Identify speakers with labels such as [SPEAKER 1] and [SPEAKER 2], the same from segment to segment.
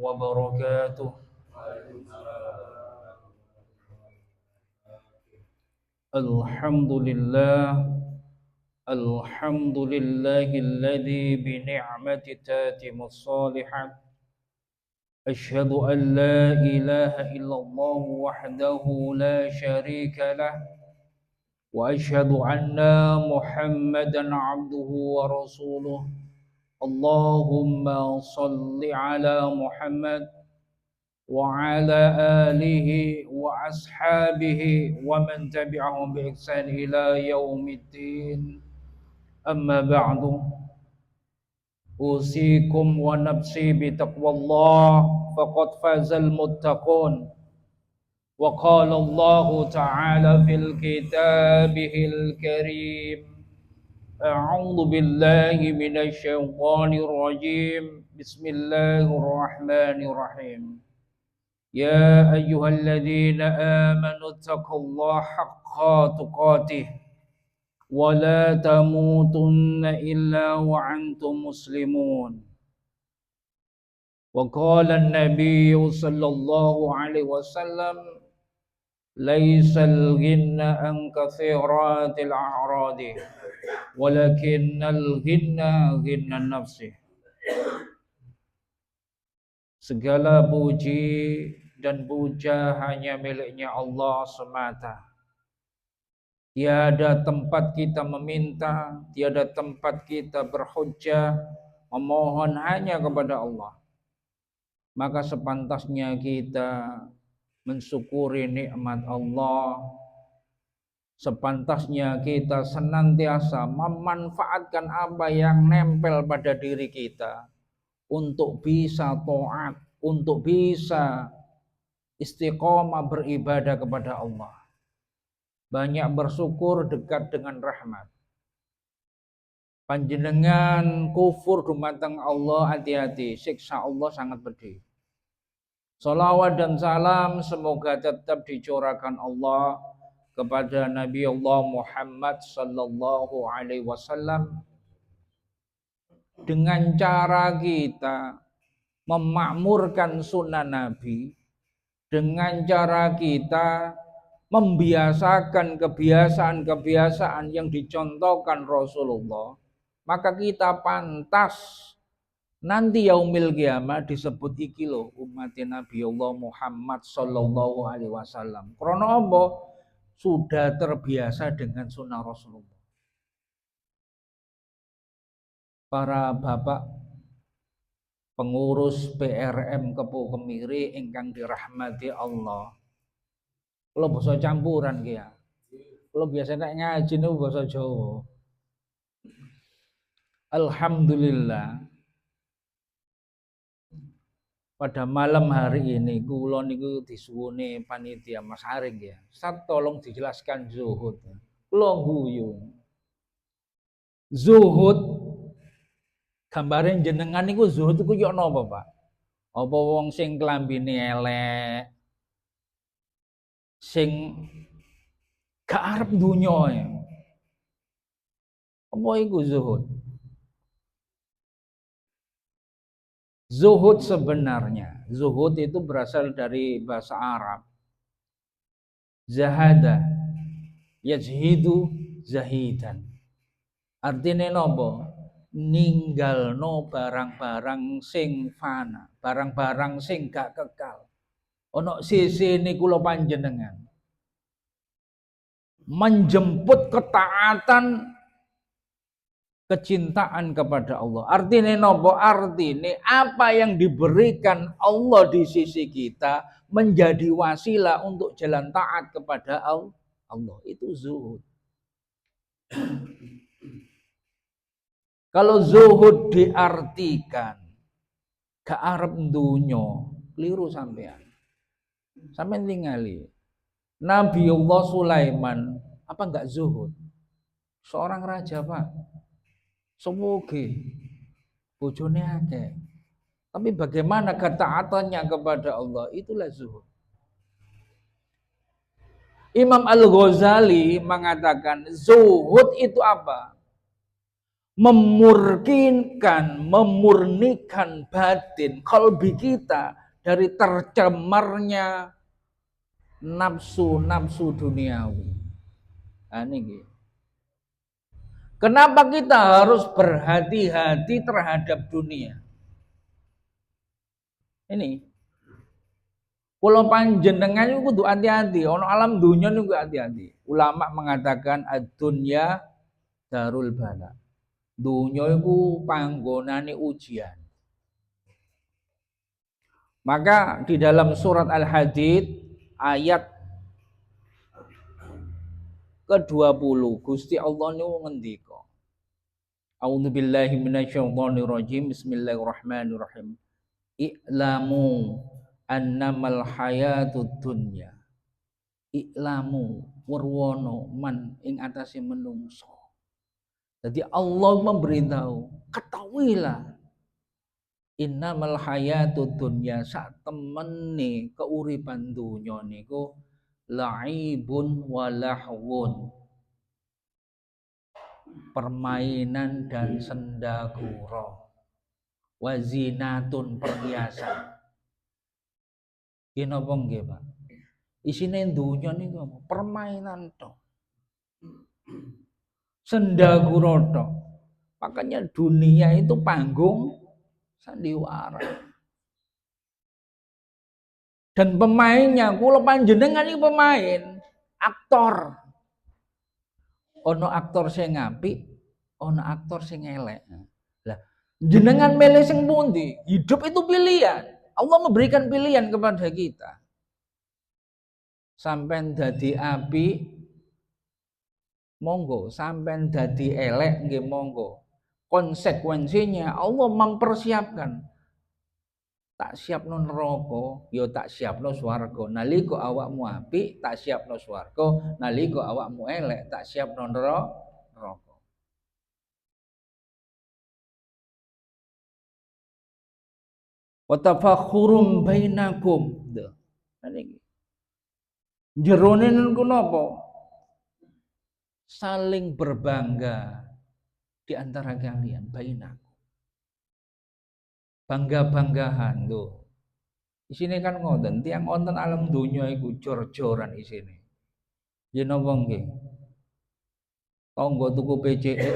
[SPEAKER 1] وبركاته. الحمد لله. الحمد لله الذي بنعمة تتم الصالحات. أشهد أن لا إله إلا الله وحده لا شريك له، وأشهد أن محمدا عبده ورسوله. اللهم صل على محمد وعلى آله وأصحابه ومن تبعهم بإحسان إلى يوم الدين. أما بعد، أوصيكم ونفسي بتقوى الله فقد فاز المتقون. وقال الله تعالى في كتابه الكريم: أعوذ بالله من الشيطان الرجيم. بسم الله الرحمن الرحيم. يا أيها الذين آمنوا اتقوا الله حق تقاته ولا تموتن إلا وأنتم مسلمون. وقال النبي صلى الله عليه وسلم: ليس الغنى عن كثيرات الأعراض ولكن الغنى غنى النفس. Segala puji dan puja hanya miliknya Allah semata. Tiada tempat kita meminta, tiada tempat kita berhujjah, memohon hanya kepada Allah. Maka sepantasnya kita mensyukuri nikmat Allah. Sepantasnya kita senantiasa memanfaatkan apa yang nempel pada diri kita untuk bisa taat, untuk bisa istiqomah beribadah kepada Allah. Banyak bersyukur, dekat dengan rahmat. Panjenengan kufur dumateng Allah, hati-hati, siksa Allah sangat pedih. Salawat dan salam semoga tetap dicurahkan Allah kepada Nabi Allah Muhammad sallallahu alaihi wasallam. Dengan cara kita memakmurkan sunnah Nabi, dengan cara kita membiasakan kebiasaan-kebiasaan yang dicontohkan Rasulullah, maka kita pantas nanti yaumil kiamat disebut iki lho umat Nabi Allah Muhammad sallallahu alaihi wasallam. Karena apa? Sudah terbiasa dengan sunnah Rasulullah. Para bapak pengurus PRM Kepu Kemiri ingkang dirahmati Allah. Kalau basa campuran ki ya. Kalau biasanya ngaji niku basa Jawa. Alhamdulillah. Pada malam hari ini kula niku disuwune panitia Mas Haring ya. Ustaz tolong dijelaskan zuhud. Kula guyu. Zuhud gambare jenengan niku zuhud iku yo napa, Pak? Apa wong sing klambine elek, sing gak arep dunya ya? Apa iku zuhud? Zuhud sebenarnya, zuhud itu berasal dari bahasa Arab. Zahada, yajhidu zahidan. Artinya napa? Ninggalno barang-barang sing fana, barang-barang sing gak kekal. Ono sisi niku kula panjenengan menjemput ketaatan, kecintaan kepada Allah. Artinya napa? Artinya apa yang diberikan Allah di sisi kita menjadi wasilah untuk jalan taat kepada Allah. Itu zuhud. Kalau zuhud diartikan gak arep dunyo, keliru sampean. Sampean tingali. Nabi Allah Sulaiman apa enggak zuhud? Seorang raja, Pak. Semoga bojone akeh. Tapi bagaimana ketaatannya kepada Allah, itulah zuhud. Imam Al-Ghazali mengatakan zuhud itu apa? memurnikan batin kalbi kita dari tercemarnya nafsu-nafsu duniawi. Nah, ini. Kenapa kita harus berhati-hati terhadap dunia? Ini. Kalau panjenengan itu kudu hati-hati, ono alam dunia juga hati-hati. Ulama mengatakan ad-dunya darul bala. Dunia itu panggonane ujian. Maka di dalam surat Al-Hadid ayat ke-20 Gusti Allah niku ngendika. A'udzubillahi minasyaitonirrajim. Bismillahirrahmanirrahim. I'lamu annamal hayatud dunya. I'lamu warwono man ing atase menungso. Jadi Allah memberitahu, ketahuilah innamal hayatud dunya sak temene keuripan dunya niku laibun walahwun, permainan dan sendagura, wazinatun perhiasan. Ki napa nggih, Pak? Isine dunya niku permainan tok. Sendagura tok. Makanya dunia itu panggung sandiwara. Dan pemainnya, kula panjenengan iki pemain, aktor. Ono aktor sing apik, ono aktor sing elek. Lah, jenengan milih sing pundi? Hidup itu pilihan. Allah memberikan pilihan kepada kita. Sampai dadi apik, monggo. Sampai dadi elek, nggih monggo. Konsekuensinya Allah mempersiapkan. Tak siapno neraka, ya tak siapno swarga. Nalika awakmu apik, tak siapno swarga. Nalika awakmu elek, tak siapno neraka. Wa tafakhurum bainakum. Niki. Jerone niku napa? Saling berbangga di antara kalian, bainakum. Bangga-banggahan tuh. Isine kan ngoten, tiang wonten alam donya iku jor-joran isine. Yen napa nggih? Tangga tuku PCX,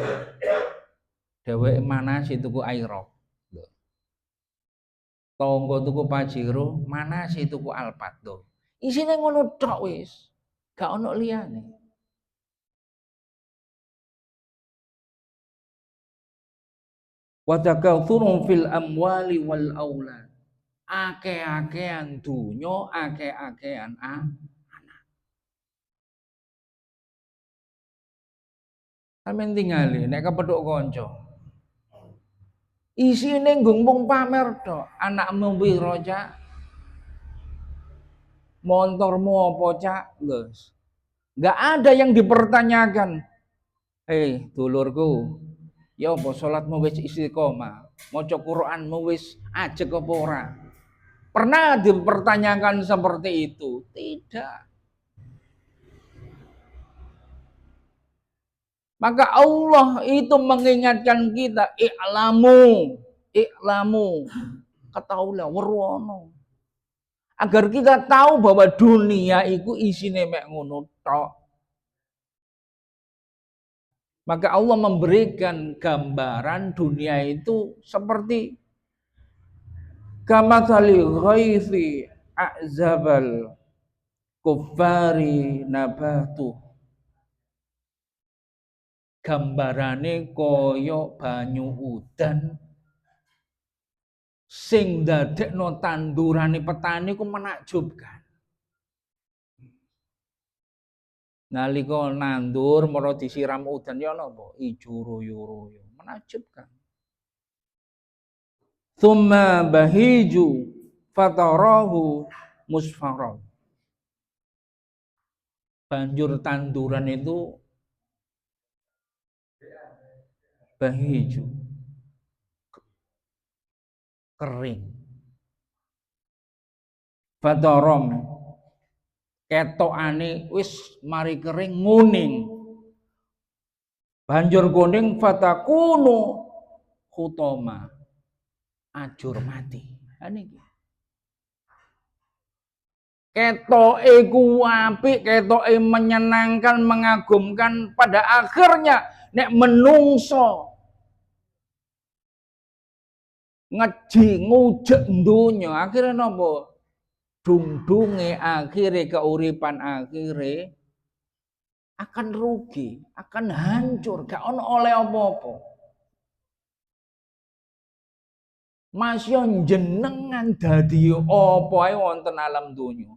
[SPEAKER 1] dheweke manasi tuku Aerox. Tangga tuku Pajero, manasi tuku Alphard. Isine ngono tok wis. Gak ono liyane. Wa takatsurun fil amwali wal aulad. Ake-akean dunya, ake-akean anak. Sampeyan tingali nek kepethuk kanca. Isine nggung pamer tok. Anakmu piro, Cak? Montormu apa, Cak? Lus. Enggak ada yang dipertanyakan. Dulurku, ya apa salatmu wis istiqomah? Maca Qur'anmu wis ajeg apa ora? Pernah dipertanyakan seperti itu? Tidak. Maka Allah itu mengingatkan kita, i'lamu, ketahuilah werwono. Agar kita tahu bahwa dunia itu isine mek ngono tok. Maka Allah memberikan gambaran dunia itu seperti kamatsali ghaithi a'zabal kuffari nabatu. Gambarane koyo banyu udan sing dadekno tandurane petani ku menakjubkan. Nalika nandur mara disiram udan ya napa? Ijo royo-royo, menakjubkan. Tsumma bahiju fatarahu musfarra. Banjur tanduran itu bahiju, kering. Fatarom ketokane wis mari kering nguning. Banjur kuning fatakunu hutoma, ajur mati. Niki ketoke ku apik, ketoke menyenangkan, mengagumkan, pada akhirnya nek menungso ngeji ngujek donya, akhirnya napa? Dung-dunge akhire keuripan akhire akan rugi, akan hancur, gak ono oleh apa-apa. Masya jenengan dadi apa ae wonten alam donya.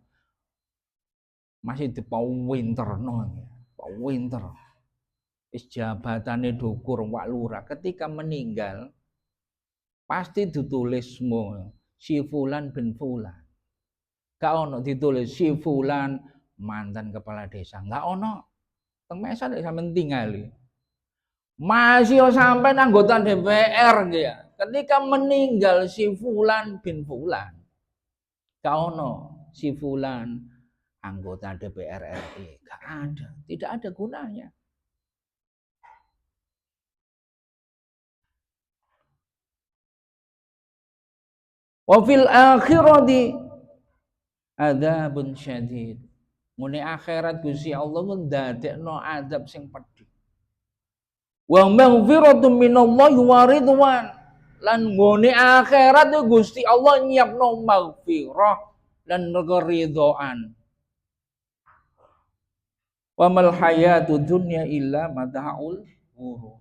[SPEAKER 1] Masih dipawinterno, pawinter. Wis jabatane dukur wak lurah, ketika meninggal pasti ditulis semua si fulan bin fulan. Gak ono ditulis si fulan mantan kepala desa, gak ono. Teng mesa lek sampean tingali. Masih sampai anggota DPR dia. Ketika meninggal si fulan bin fulan, gak ono si fulan anggota DPR RI, gak ada, tidak ada gunanya. Wa fil akhirati adzabun syadid. Mune akhirat Gusti Allah ku ndadekno azab sing pedhi. Wa maghfiratun minallahi wa ridwan. Lan ngone akhirat Gusti Allah nyiapno maghfirah dan keridhaan. Wa mal hayatud dunya illa mata'ul ghurur.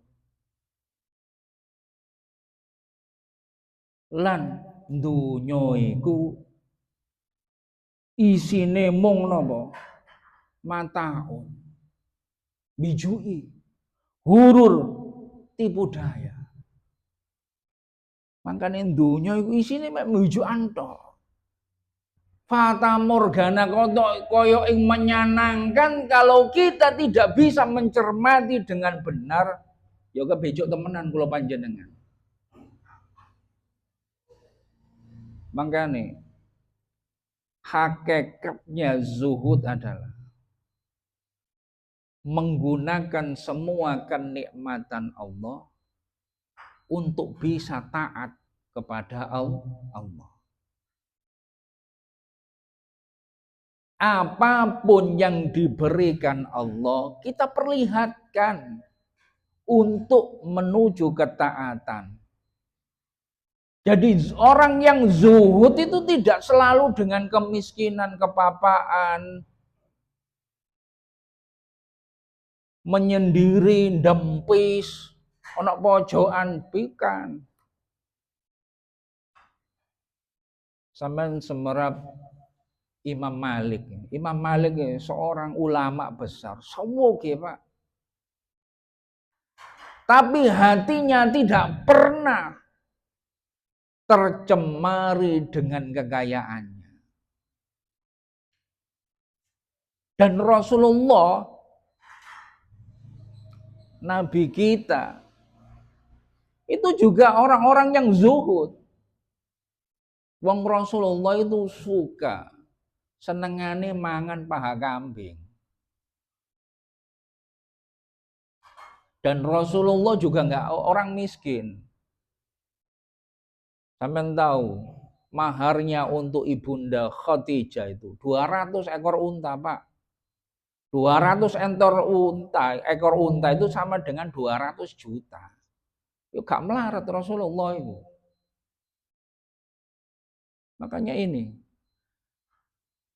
[SPEAKER 1] Lan donya iku isine mung napa? Mataun. Bijui. Hurur, tipu daya. Makane donya iku isine mek bujukan tok. Fata morgana koyo ing menyenangkan, kalau kita tidak bisa mencermati dengan benar, ya kebejok temenan kula panjenengan. Makane hakikatnya zuhud adalah menggunakan semua kenikmatan Allah untuk bisa taat kepada Allah. Apapun yang diberikan Allah, kita perlihatkan untuk menuju ketaatan. Jadi orang yang zuhud itu tidak selalu dengan kemiskinan, kepapaan, menyendiri, dempis, ana pojokan, pikan. Sampeyan semerap Imam Malik. Imam Malik seorang ulama besar, sawuge Pak. Tapi hatinya tidak pernah tercemari dengan kekayaannya. Dan Rasulullah, Nabi kita, itu juga orang-orang yang zuhud. Wong Rasulullah itu suka senengane mangan paha kambing. Dan Rasulullah juga enggak orang miskin. Sampeyan tahu, maharnya untuk Ibunda Khadijah itu 200 ekor unta, Pak. 200 ekor unta itu sama dengan 200 juta. Yuk gak melarat Rasulullah itu. Makanya ini,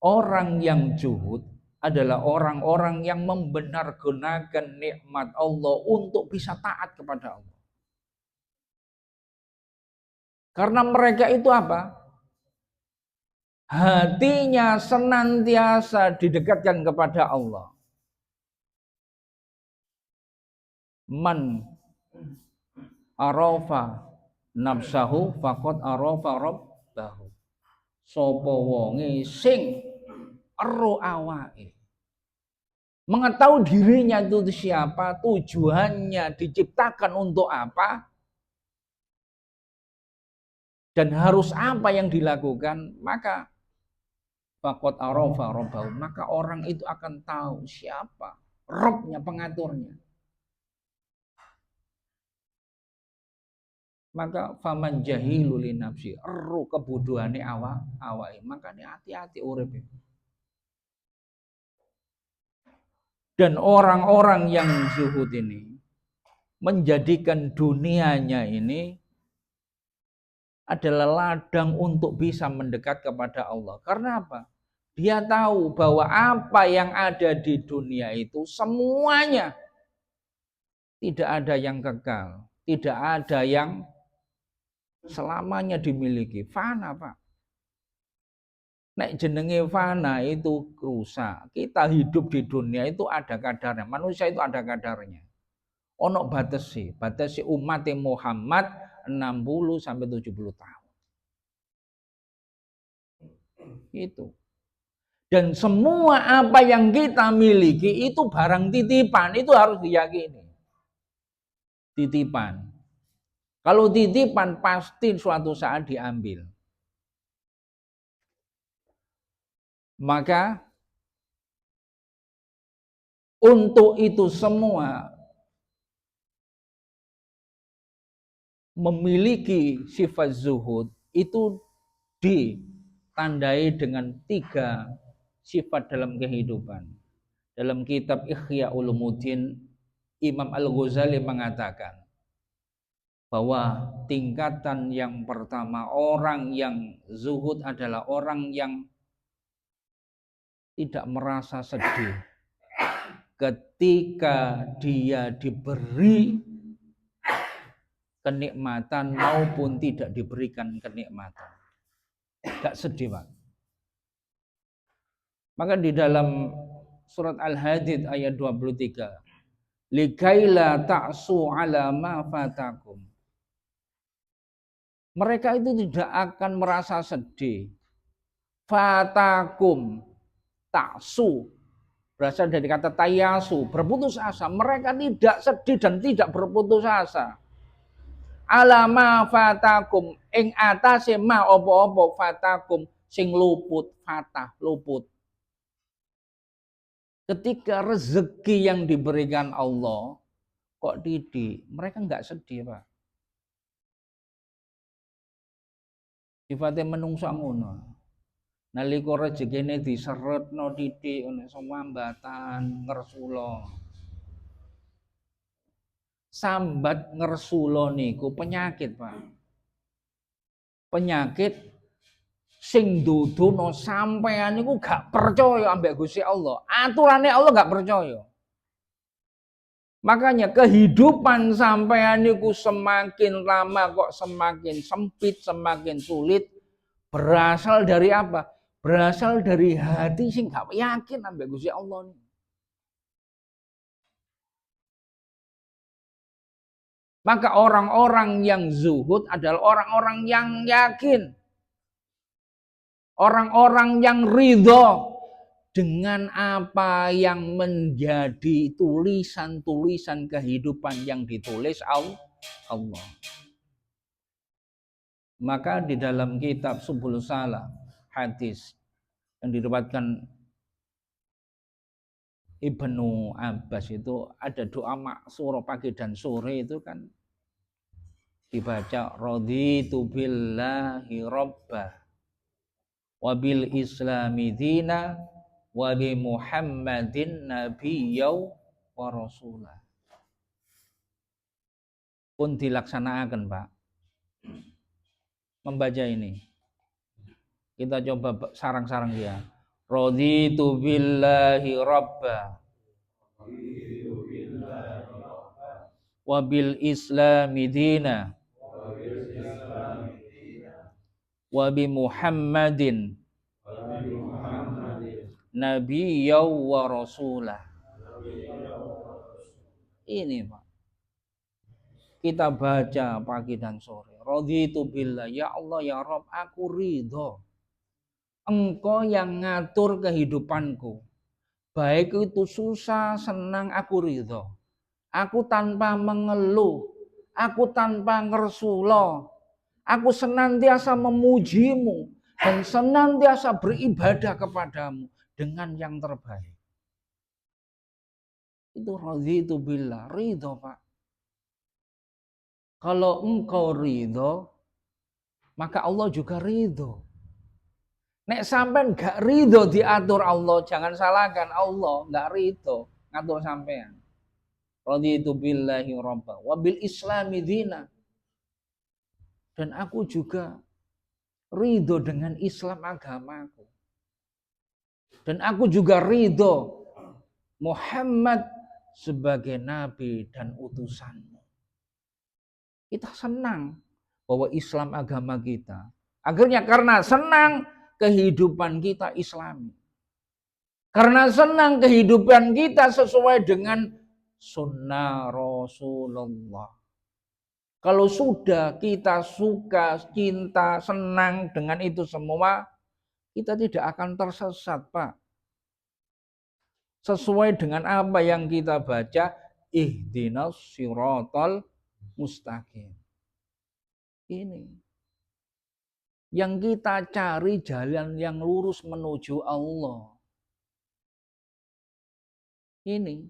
[SPEAKER 1] orang yang zuhud adalah orang-orang yang membenargunakan nikmat Allah untuk bisa taat kepada Allah. Karena mereka itu apa? Hatinya senantiasa didekatkan kepada Allah. Man arafa nafsahu faqad arafa rabbahu. Sapa wonge sing ero awake, mengetahui dirinya itu siapa, tujuannya diciptakan untuk apa, dan harus apa yang dilakukan, maka faqad arafa rabbahu, maka orang itu akan tahu siapa Robnya, pengaturnya. Maka faman jahilu li nafsi, ero kebodohane awake. Makane hati-hati urip. Dan orang-orang yang zuhud ini menjadikan dunianya ini adalah ladang untuk bisa mendekat kepada Allah. Karena apa? Dia tahu bahwa apa yang ada di dunia itu semuanya tidak ada yang kekal, tidak ada yang selamanya dimiliki. Fana, Pak. Nek jenenge fana itu rusak. Kita hidup di dunia itu ada kadarnya. Manusia itu ada kadarnya. Ono batasi umat Muhammad 60 sampai 70 tahun. Itu. Dan semua apa yang kita miliki itu barang titipan, itu harus diyakini. Titipan. Kalau titipan pasti suatu saat diambil. Maka untuk itu semua memiliki sifat zuhud itu ditandai dengan 3 sifat dalam kehidupan. Dalam kitab Ihya Ulumuddin, Imam Al-Ghazali mengatakan bahwa tingkatan yang pertama orang yang zuhud adalah orang yang tidak merasa sedih ketika dia diberi kenikmatan maupun tidak diberikan kenikmatan. Gak sedih, Pak. Maka di dalam surat Al-Hadid ayat 23, likaila ta'su ala ma fatakum. Mereka itu tidak akan merasa sedih. Fatakum, ta'su, berasal dari kata tayasu, berputus asa. Mereka tidak sedih dan tidak berputus asa. Alama fatakum, ing atase ma opo-opo fatakum, sing luput, fatah, luput. Ketika rezeki yang diberikan Allah kok didik, mereka enggak sedih, Pak. Sifatnya menungsa ngono. Nalika rezekine diseretno didik ono sambatan ngersula. Sambat ngersula niku penyakit, Pak. Penyakit sing dudono sampean niku gak percaya ambek Gusti Allah. Aturane Allah gak percaya. Makanya kehidupan sampean niku semakin lama kok semakin sempit, semakin sulit. Berasal dari apa? Berasal dari hati sing gak yakin ambek Gusti Allah nih. Maka orang-orang yang zuhud adalah orang-orang yang yakin. Orang-orang yang ridho dengan apa yang menjadi tulisan-tulisan kehidupan yang ditulis Allah. Maka di dalam kitab Subul Salam, hadis yang diriwayatkan Ibnu Abbas itu ada doa maksur pagi dan sore itu kan dibaca raditu billahi rabbah wa bil islami dina wa bi Muhammadin nabiyyaw wa rasulah. Pun dilaksanakan, Pak. Membaca ini. Kita coba sarang-sarang dia. Raditu billahi rabba wa bil islami dina wa bi Muhammadin nabiyyaw wa rasulah. Ini, Pak. Kita baca pagi dan sore. Raditu billah, ya Allah ya Rabb, aku ridho. Engkau yang ngatur kehidupanku. Baik itu susah, senang, aku ridho. Aku tanpa mengeluh, aku tanpa ngersulo. Aku senantiasa memujimu dan senantiasa beribadah kepadamu dengan yang terbaik. Itu raditu billah, ridho, Pak. Kalau engkau ridho, maka Allah juga ridho. Nek sampean gak ridho diatur Allah, jangan salahkan Allah gak ridho ngatur sampean. Raditu billahi rabba wa bil islami dina. Dan aku juga ridho dengan Islam agamaku. Dan aku juga ridho Muhammad sebagai nabi dan utusanmu. Kita senang bahwa Islam agama kita. Akhirnya karena senang kehidupan kita Islami. Karena senang kehidupan kita sesuai dengan sunnah Rasulullah. Kalau sudah kita suka, cinta, senang dengan itu semua, kita tidak akan tersesat, Pak. Sesuai dengan apa yang kita baca, ihdinas siratal mustaqim. Ini. Yang kita cari jalan yang lurus menuju Allah. Ini.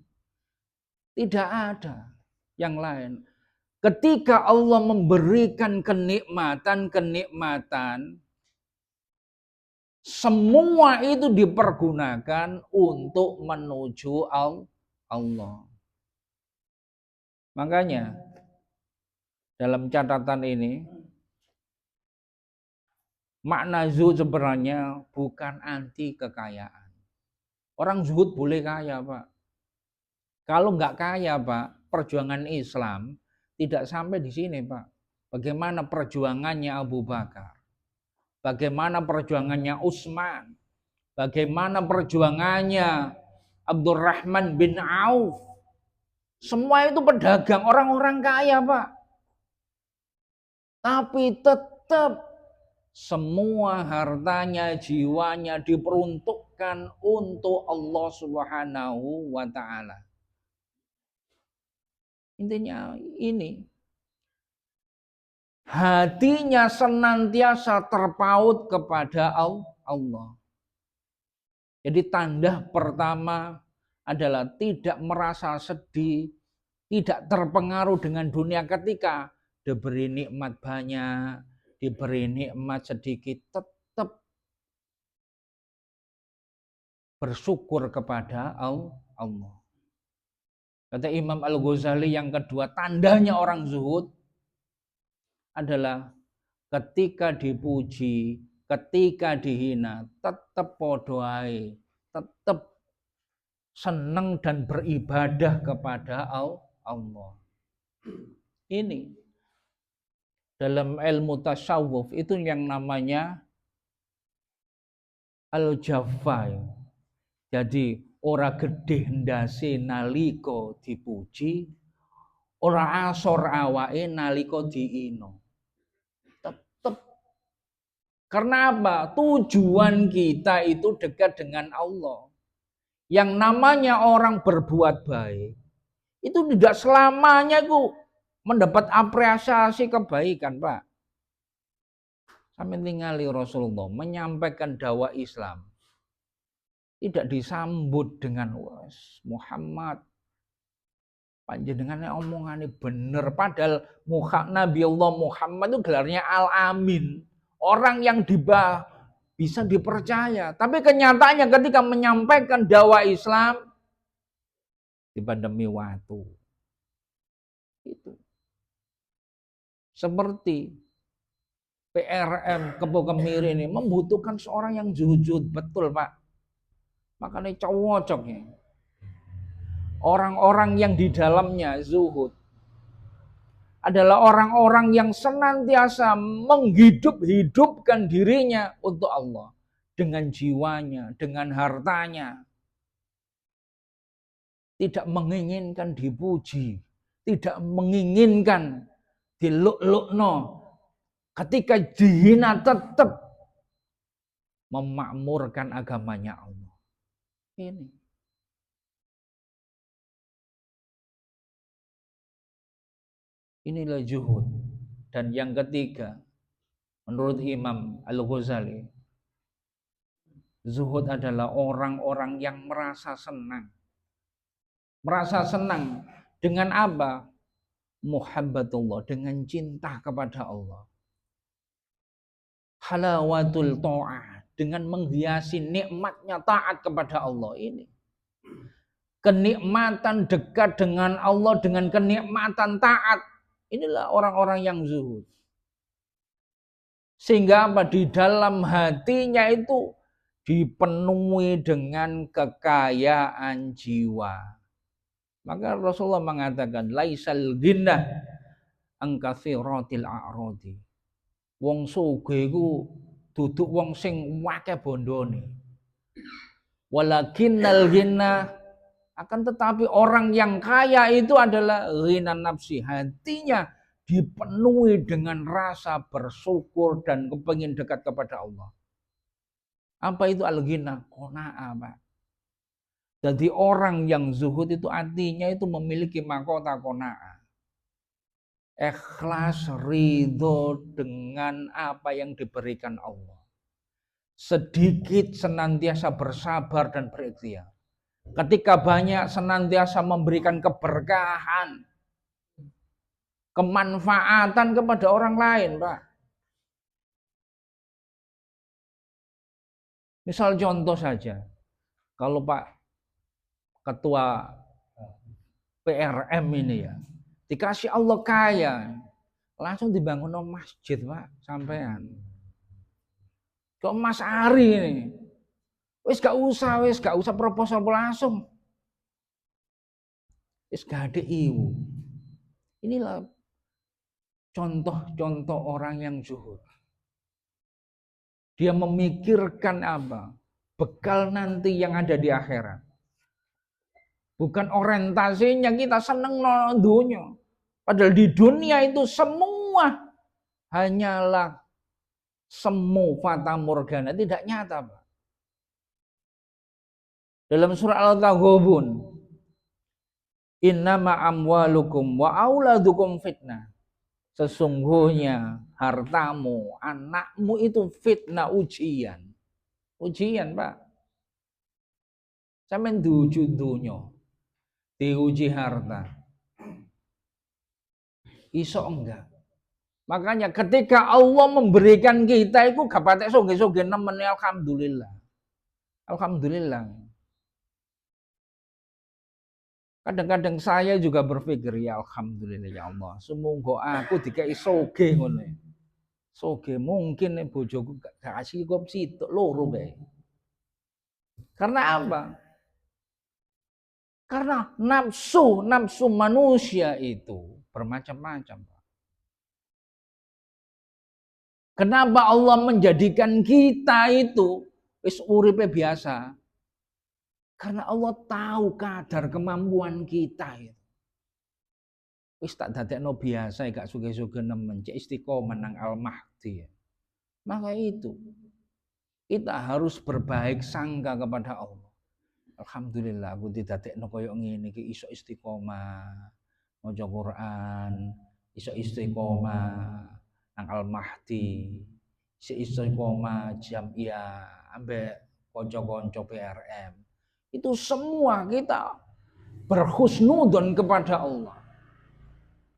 [SPEAKER 1] Tidak ada yang lain. Ketika Allah memberikan kenikmatan, semua itu dipergunakan untuk menuju Allah. Makanya dalam catatan ini, makna zuhud sebenarnya bukan anti kekayaan. Orang zuhud boleh kaya, Pak. Kalau nggak kaya, Pak, perjuangan Islam tidak sampai di sini, Pak. Bagaimana perjuangannya Abu Bakar? Bagaimana perjuangannya Utsman? Bagaimana perjuangannya Abdurrahman bin Auf? Semua itu pedagang, orang-orang kaya, Pak. Tapi tetap semua hartanya, jiwanya diperuntukkan untuk Allah Subhanahu wa Ta'ala. Intinya ini. Hatinya senantiasa terpaut kepada Allah. Jadi tanda pertama adalah tidak merasa sedih, tidak terpengaruh dengan dunia ketika diberi nikmat banyak, diberi nikmat sedikit, tetap bersyukur kepada Allah. Kata Imam Al-Ghazali yang kedua, tandanya orang zuhud adalah ketika dipuji, ketika dihina, tetap podoai, tetap senang dan beribadah kepada Allah. Ini dalam ilmu tasawuf itu yang namanya al-jaffa. Jadi ora gedhe ndase nalika dipuji, ora asor awake nalika diino. Tetap. Karena apa? Tujuan kita itu dekat dengan Allah. Yang namanya orang berbuat baik itu tidak selamanya itu mendapat apresiasi kebaikan, Pak. Sampai ningali Rasulullah menyampaikan dakwah Islam tidak disambut dengan Muhammad panjenengannya omongannya bener, padahal Nabi Allah Muhammad itu gelarnya Al-Amin, orang yang bisa dipercaya. Tapi kenyataannya ketika menyampaikan dakwah Islam dipandemi waktu. Itu seperti PRM Kebo Kemiri ini membutuhkan seorang yang jujur, betul, Pak. Makanya cocoknya orang-orang yang di dalamnya zuhud adalah orang-orang yang senantiasa menghidupkan dirinya untuk Allah dengan jiwanya, dengan hartanya. Tidak menginginkan dipuji, tidak menginginkan diluk-lukno. Ketika dihina tetap memakmurkan agamanya Allah. Ini. Inilah zuhud. Dan yang ketiga, menurut Imam Al-Ghazali, zuhud adalah orang-orang yang merasa senang. Merasa senang dengan apa? muhabbatullah, dengan cinta kepada Allah. Halawatul ta'ah, dengan menghiasi nikmatnya taat kepada Allah ini. Kenikmatan dekat dengan Allah dengan kenikmatan taat. Inilah orang-orang yang zuhud. Sehingga apa? Di dalam hatinya itu dipenuhi dengan kekayaan jiwa. Maka Rasulullah mengatakan laisal ghinnah an katsiratil a'radi. Wong sugih iku duduk wong sing akeh bondone. Walakinnal ghinna, akan tetapi orang yang kaya itu adalah ghina nafsi, hatinya dipenuhi dengan rasa bersyukur dan kepingin dekat kepada Allah. Apa itu al-ghina? Qanaah, Pak. Jadi orang yang zuhud itu artinya itu memiliki mahkota qanaah. Ikhlas, ridho dengan apa yang diberikan Allah. Sedikit senantiasa bersabar dan berikhtiar. Ketika banyak senantiasa memberikan keberkahan, kemanfaatan kepada orang lain, Pak. Misal contoh saja, kalau Pak Ketua PRM ini ya, dikasih Allah kaya, langsung dibangun masjid, Pak, sampean. Kok Mas Ari ini, wis gak usah proposal langsung. Wis gak ada iwu. Inilah contoh-contoh orang yang zuhud. Dia memikirkan apa? Bekal nanti yang ada di akhirat. Bukan orientasinya kita seneng no dunia. Padahal di dunia itu semua hanyalah semu fata morgana, tidak nyata, Pak. Dalam surah Al-Taghabun, innama amwalukum wa auladukum fitnah. Sesungguhnya hartamu, anakmu itu fitnah, ujian. Ujian, Pak. Sampeyan diuji dunya, diuji harta. Iso enggak? Makanya ketika Allah memberikan kita itu gak patek soge-soge nemen, alhamdulillah. Alhamdulillah. Kadang-kadang saya juga berpikir, ya alhamdulillah ya Allah, semoga aku dikai soge ngono. Soge mungkin bojoku gak kasih kok sitok loro bae. Karena apa? Karena nafsu manusia itu bermacam-macam. Kenapa Allah menjadikan kita itu wis uripe biasa? Karena Allah tahu kadar kemampuan kita itu. Wis tak dadekno biasa gak suge-suge nemen, cek istiqomah nang Al-Mahdi. Maka itu kita harus berbaik sangka kepada Allah. Alhamdulillah aku didadekno koyo ngene iki iso istiqomah maca Quran, iso istiqomah nang Al-Mahdi, iso istiqomah jamiah ambek kanca-kanca PRM. Itu semua kita berhusnudzon kepada Allah.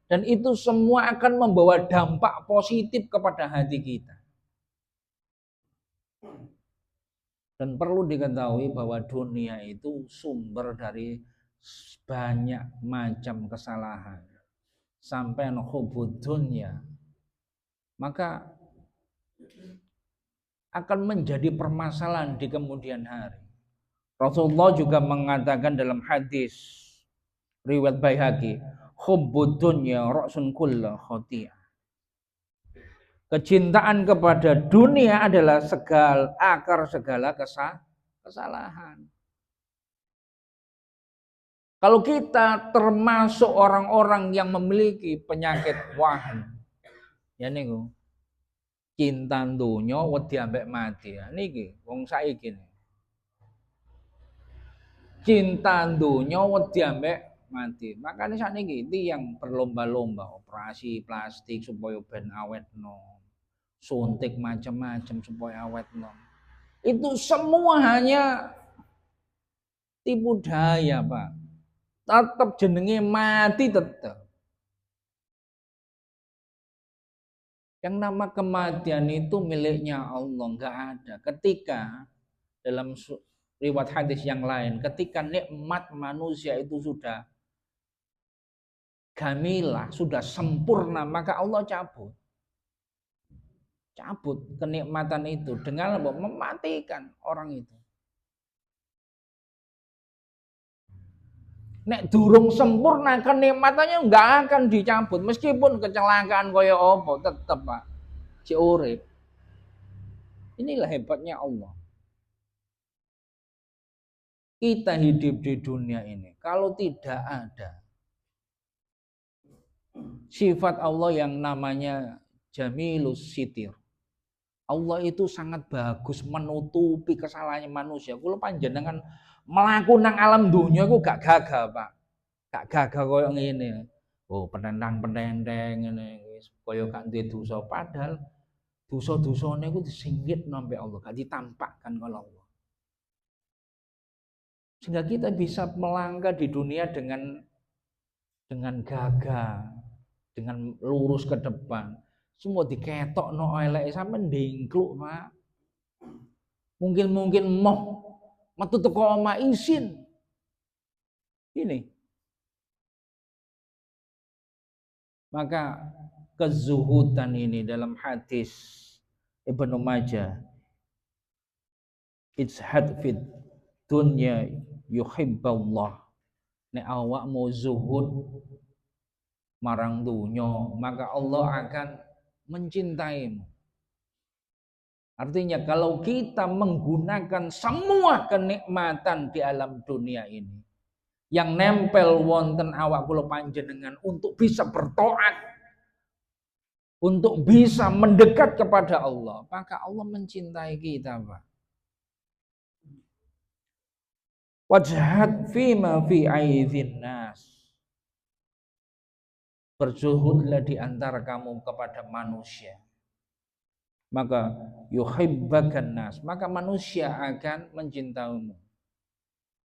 [SPEAKER 1] Dan itu semua akan membawa dampak positif kepada hati kita. Dan perlu diketahui bahwa dunia itu sumber dari banyak macam kesalahan. Sampai hubud dunia. Maka akan menjadi permasalahan di kemudian hari. Rasulullah juga mengatakan dalam hadis riwayat Baihaqi, hubbud dunya ra'sun kulli khati'ah. Kecintaan kepada dunia adalah akar segala kesalahan. Kalau kita termasuk orang-orang yang memiliki penyakit wahan, ya niku, cinta dunya wedi ambek mati. Niki wong saiki. Cinta dunya wedi ambek mati. Makanya sakniki tiyang berlomba-lomba operasi plastik supaya ben awetno. Suntik macam-macam supaya awetno. Itu semua hanya tipu daya, Pak. Tetap jenenge mati tetap. Yang nama kematian itu miliknya Allah, enggak ada. Ketika dalam riwayat hadis yang lain, ketika nikmat manusia itu sudah gamilah, sudah sempurna, maka Allah cabut kenikmatan itu dengan mematikan orang itu. Nek durung sempurna kenikmatannya enggak akan dicabut meskipun kecelakaan kaya apa tetep Pak si urip. Inilah hebatnya Allah. Kita hidup di dunia ini kalau tidak ada sifat Allah yang namanya Jamilus Sitir. Allah itu sangat bagus menutupi kesalahannya manusia. Kula panjenengan mlaku nang alam dunia iku gak gagah, Pak. Gak gagah koyo ngene. Oh, penentang-penenteng ngene wis koyo gak duwe dosa padahal dosa-dosane iku disinggit sampai Allah, gak ditampakkan kalau Allah. Sehingga kita bisa melangkah di dunia dengan gagah, dengan lurus ke depan. Semua diketokno eleke sampe ndengkluk, Pak. Mungkin moh metu teko omah izin. Ini. Maka kezuhudan ini dalam hadis Ibnu Majah, ijhad fid dunya yuhibballah. Nek awakmu zuhud marang dunya, maka Allah akan mencintaimu. Artinya kalau kita menggunakan semua kenikmatan di alam dunia ini yang nempel wonten awak kula panjenengan untuk bisa bertaat, untuk bisa mendekat kepada Allah, maka Allah mencintai kita, Pak. Wajhad fima fi aidhin nas. Berzuhudlah di antara kamu kepada manusia. Maka yuhibbakan nas, maka manusia akan mencintaimu.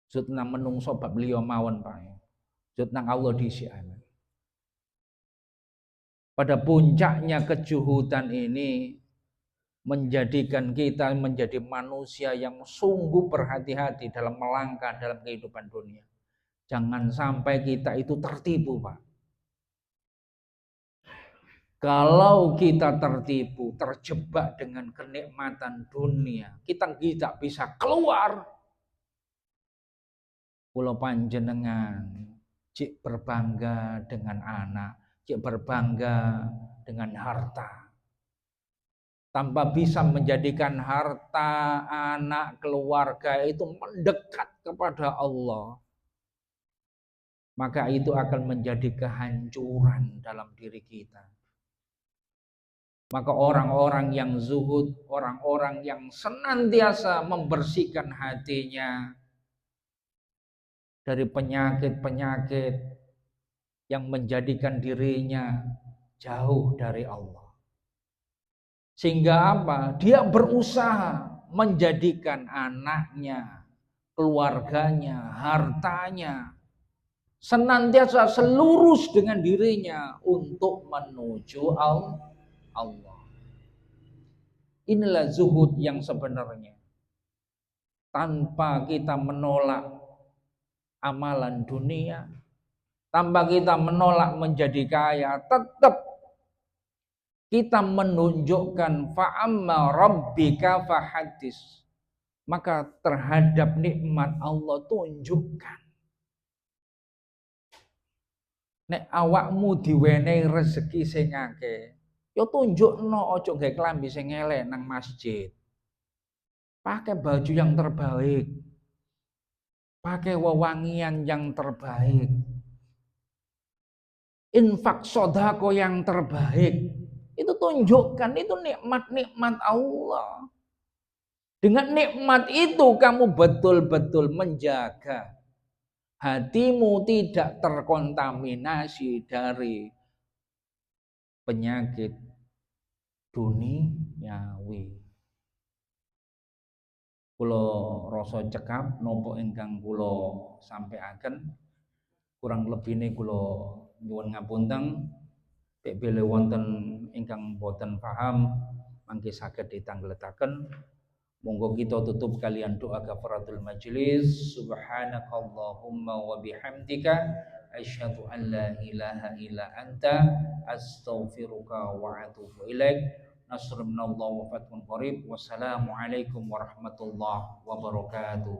[SPEAKER 1] Sud nang menungso bab beliau mawon Pak. Sud nang Allah dhisik. Pada puncaknya kejuhudan ini menjadikan kita menjadi manusia yang sungguh berhati-hati dalam melangkah dalam kehidupan dunia. Jangan sampai kita itu tertipu, Pak. Kalau kita tertipu, terjebak dengan kenikmatan dunia, kita tidak bisa keluar. Kula panjenengan cik berbangga dengan anak, cik berbangga dengan harta. Tanpa bisa menjadikan harta, anak, keluarga itu mendekat kepada Allah, maka itu akan menjadi kehancuran dalam diri kita. Maka orang-orang yang zuhud, orang-orang yang senantiasa membersihkan hatinya dari penyakit-penyakit yang menjadikan dirinya jauh dari Allah. Sehingga apa? Dia berusaha menjadikan anaknya, keluarganya, hartanya senantiasa selurus dengan dirinya untuk menuju Allah. Inilah zuhud yang sebenarnya. Tanpa kita menolak amalan dunia, tanpa kita menolak menjadi kaya, tetap kita menunjukkan fa'amma rabbika fahadis. Maka terhadap nikmat Allah tunjukkan. Nek awakmu diwenehi rezeki sing akeh, yo tunjukno aja gawe klambi sing elek nang masjid. Pakai baju yang terbaik. Pakai wewangian yang terbaik. Infak sodako yang terbaik. Itu tunjukkan, itu nikmat-nikmat Allah. Dengan nikmat itu kamu betul-betul menjaga hatimu tidak terkontaminasi dari penyakit duniawi. Kula rasa cekap nopo ingkang kula sampaiaken, kurang lebihne kula nyuwun ngapunten. Bila wonten ingkang boten paham mangke saged ditangletaken. Monggo kita tutup kalian doa kafaratul majlis. Subhanakallahumma wa bihamdika asyhadu an la ilaha illa anta astaghfiruka wa atubu ilaik. Nasrullah wa fathun qarib. Wassalamualaikum warahmatullahi wabarakatuh.